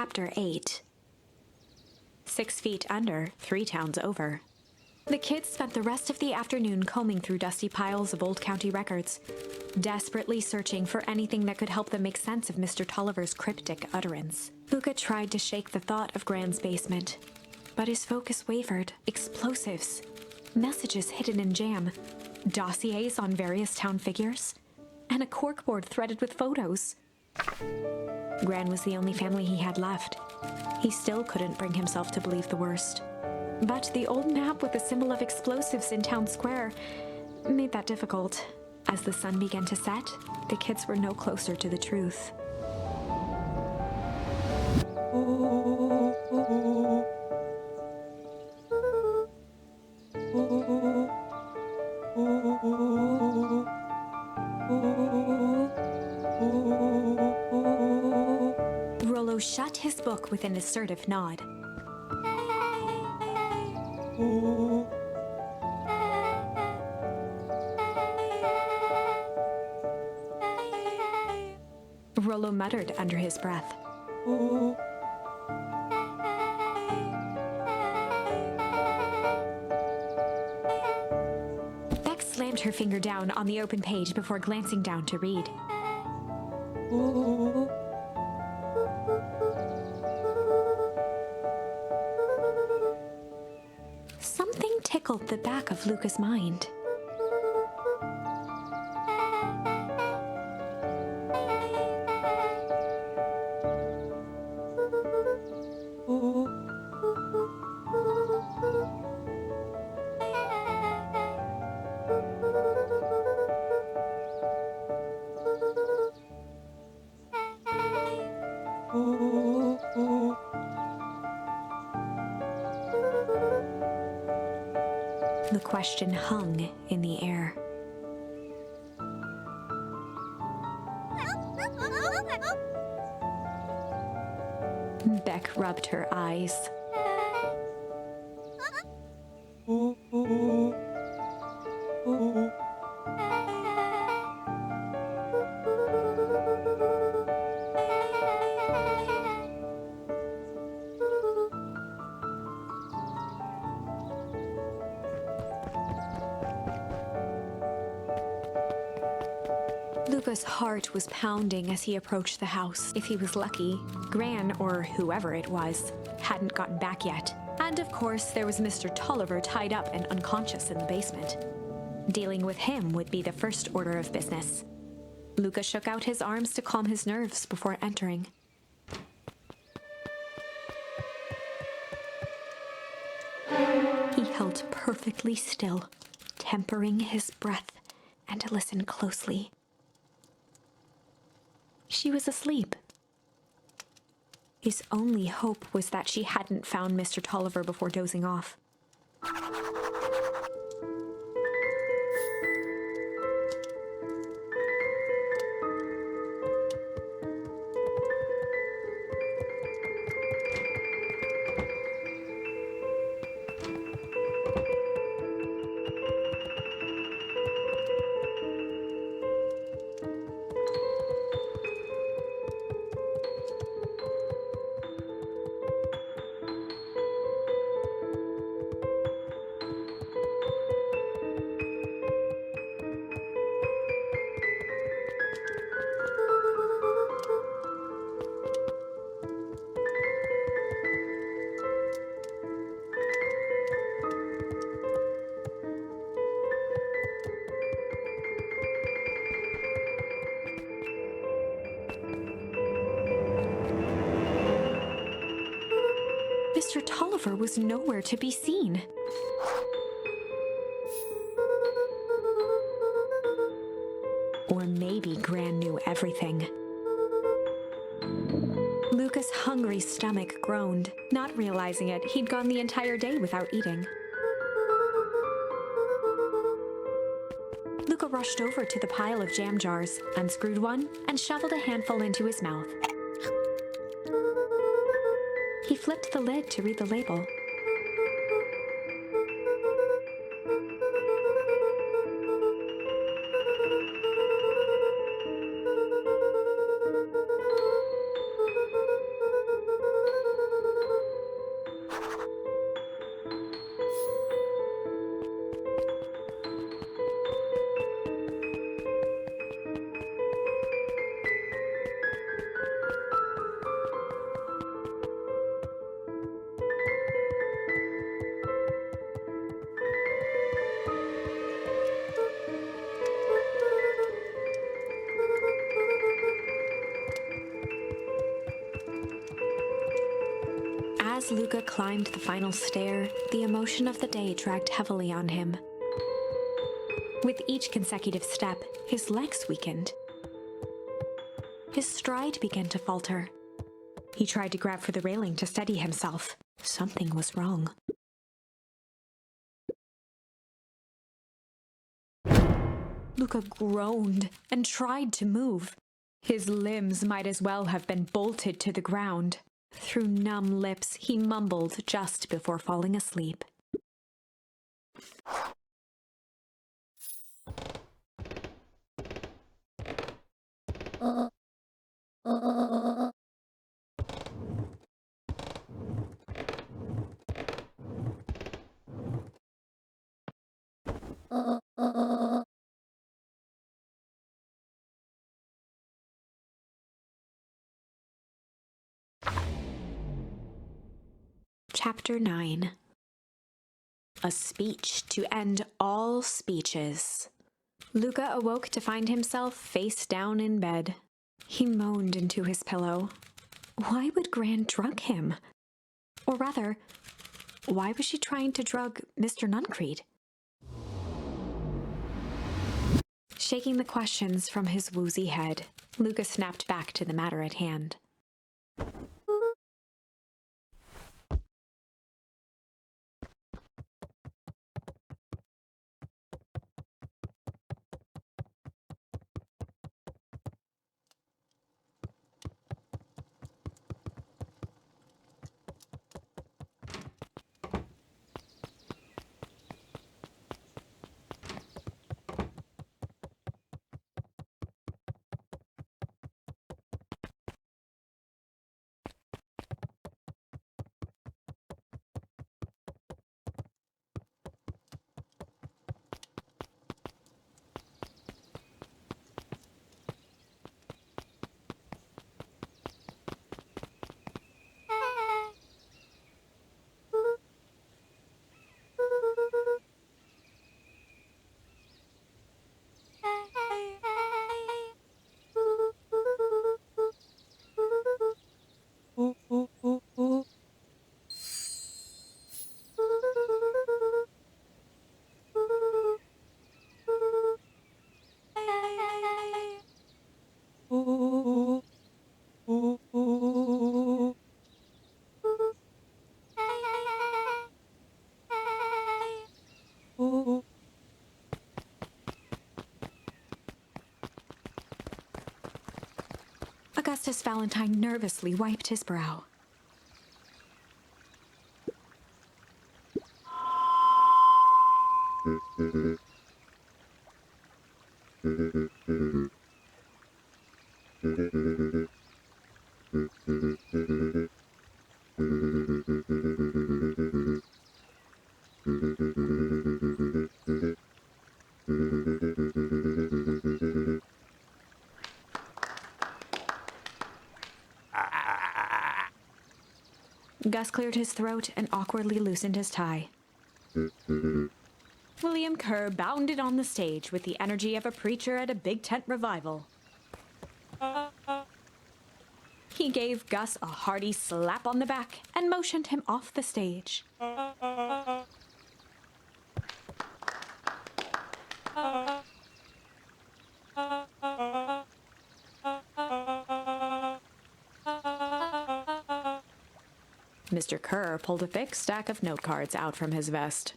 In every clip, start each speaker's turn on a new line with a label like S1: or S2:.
S1: Chapter 8. 6 feet under, 3 towns over. The kids spent the rest of the afternoon combing through dusty piles of old county records, desperately searching for anything that could help them make sense of Mr. Tolliver's cryptic utterance. Luca tried to shake the thought of Gran's basement, but his focus wavered. Explosives, messages hidden in jam, dossiers on various town figures, and a corkboard threaded with photos. Gran was the only family he had left. He still couldn't bring himself to believe the worst. But the old map with the symbol of explosives in town square made that difficult. As the sun began to set, the kids were no closer to the truth. Rollo shut his book with an assertive nod. Rollo muttered under his breath. Beck slammed her finger down on the open page before glancing down to read. Something tickled the back of Luca's mind. The question hung in the air. Beck rubbed her eyes. Luca's heart was pounding as he approached the house. If he was lucky, Gran, or whoever it was, hadn't gotten back yet. And of course, there was Mr. Tolliver tied up and unconscious in the basement. Dealing with him would be the first order of business. Luca shook out his arms to calm his nerves before entering. He held perfectly still, tempering his breath, and listened closely. She was asleep. His only hope was that she hadn't found Mr. Tolliver before dozing off. Mr. Tolliver was nowhere to be seen. Or maybe Gran knew everything. Luca's hungry stomach groaned. Not realizing it, he'd gone the entire day without eating. Luca rushed over to the pile of jam jars, unscrewed one, and shoveled a handful into his mouth. He flipped the lid to read the label. As Luca climbed the final stair, the emotion of the day dragged heavily on him. With each consecutive step, his legs weakened. His stride began to falter. He tried to grab for the railing to steady himself. Something was wrong. Luca groaned and tried to move. His limbs might as well have been bolted to the ground. Through numb lips, he mumbled just before falling asleep. Chapter 9. A speech to end all speeches. Luca awoke to find himself face down in bed. He moaned into his pillow. Why would Gran drug him? Or rather, why was she trying to drug Mr. Nuncreed? Shaking the questions from his woozy head, Luca snapped back to the matter at hand. Augustus Valentine nervously wiped his brow. Gus cleared his throat and awkwardly loosened his tie. William Kerr bounded on the stage with the energy of a preacher at a big tent revival. He gave Gus a hearty slap on the back and motioned him off the stage. Mr. Kerr pulled a thick stack of note cards out from his vest.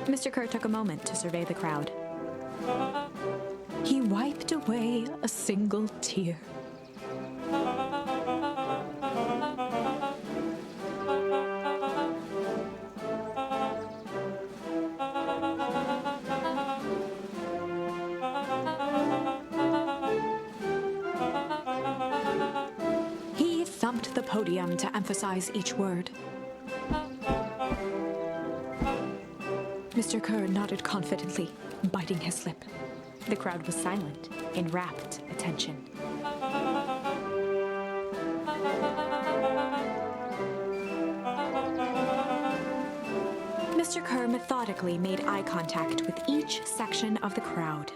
S1: Mr. Kerr took a moment to survey the crowd. He wiped away a single tear. He thumped the podium to emphasize each word. Mr. Kerr nodded confidently, biting his lip. The crowd was silent, in rapt attention. Mr. Kerr methodically made eye contact with each section of the crowd.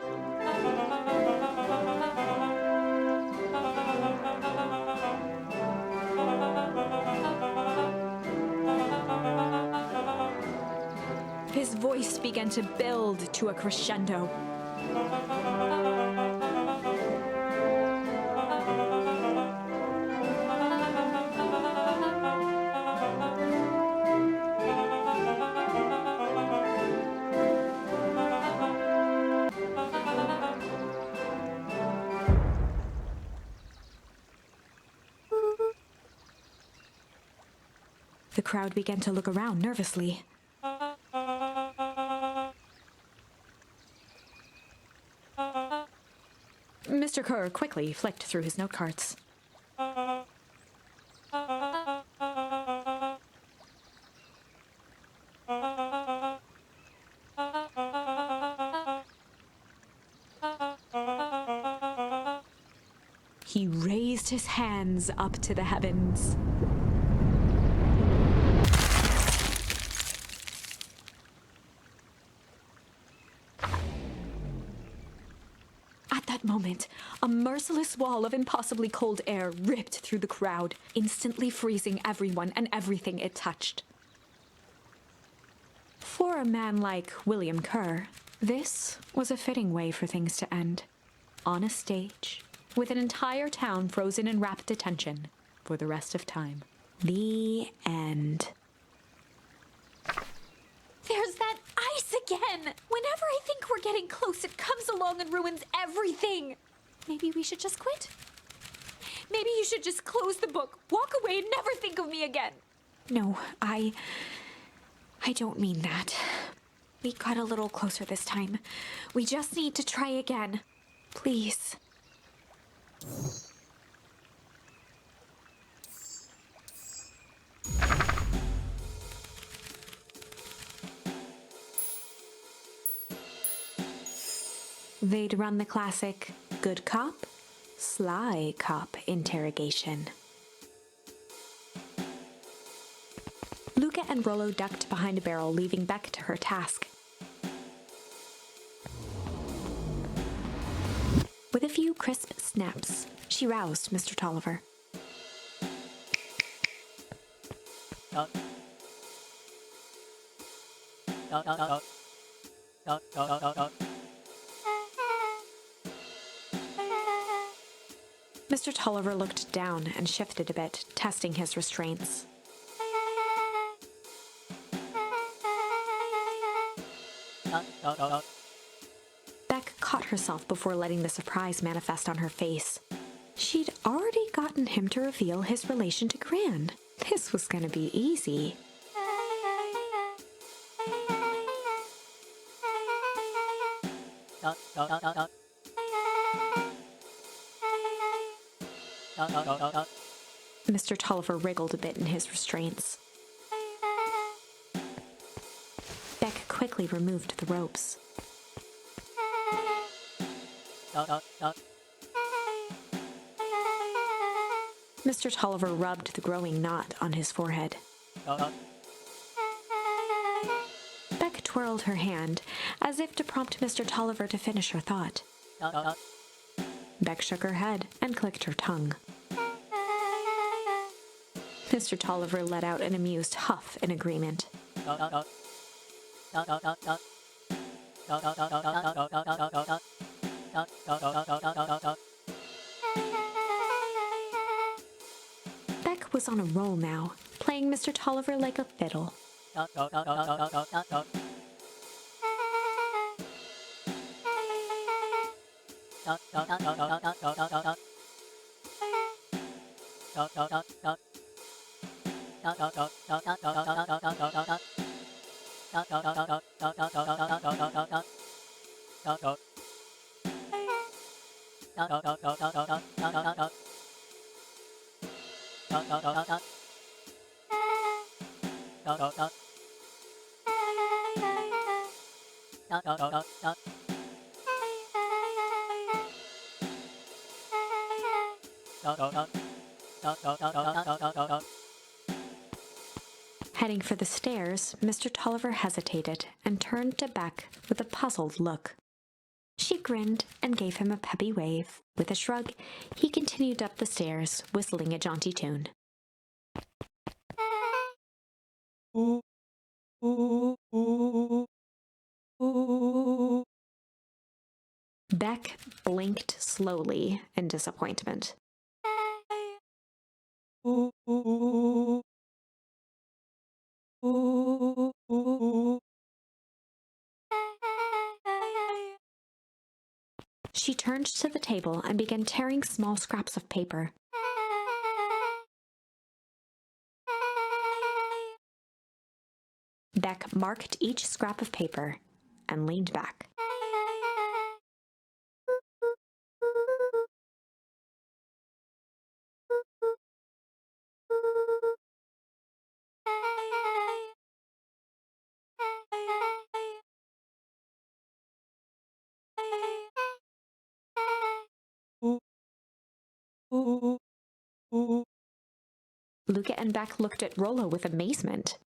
S1: His voice began to build to a crescendo. The crowd began to look around nervously. Mr. Kerr quickly flicked through his note cards. He raised his hands up to the heavens. At that moment, a merciless wall of impossibly cold air ripped through the crowd, instantly freezing everyone and everything it touched. For a man like William Kerr, this was a fitting way for things to end. On a stage, with an entire town frozen in rapt attention for the rest of time. The end. There's that ice again! Whenever I think we're getting close, it comes along and ruins everything! Maybe we should just quit? Maybe you should just close the book, walk away, and never think of me again! No, I don't mean that. We got a little closer this time. We just need to try again. Please. They'd run the classic good cop, sly cop interrogation. Luca and Rollo ducked behind a barrel, leaving Beck to her task. With a few crisp snaps, she roused Mr. Tolliver. Mr. Tolliver looked down and shifted a bit, testing his restraints. Beck caught herself before letting the surprise manifest on her face. She'd already gotten him to reveal his relation to Gran. This was gonna be easy. Mr. Tolliver wriggled a bit in his restraints. Beck quickly removed the ropes. Mr. Tolliver rubbed the growing knot on his forehead. Beck twirled her hand, as if to prompt Mr. Tolliver to finish her thought. Beck shook her head and clicked her tongue. Mr. Tolliver let out an amused huff in agreement. Beck was on a roll now, playing Mr. Tolliver like a fiddle. Heading for the stairs, Mr. Tolliver hesitated and turned to Beck with a puzzled look. She grinned and gave him a peppy wave. With a shrug, he continued up the stairs, whistling a jaunty tune. Beck blinked slowly in disappointment. She turned to the table and began tearing small scraps of paper. Beck marked each scrap of paper and leaned back. Luca and Beck looked at Rollo with amazement.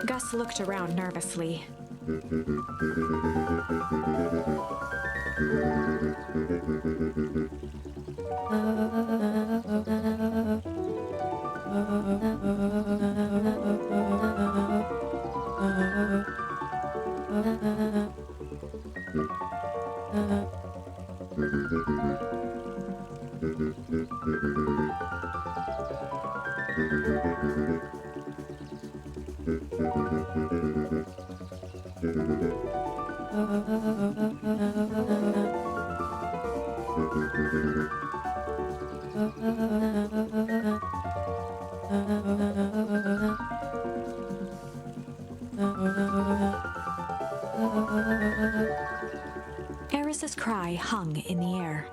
S1: Gus looked around nervously. Eris's cry hung in the air.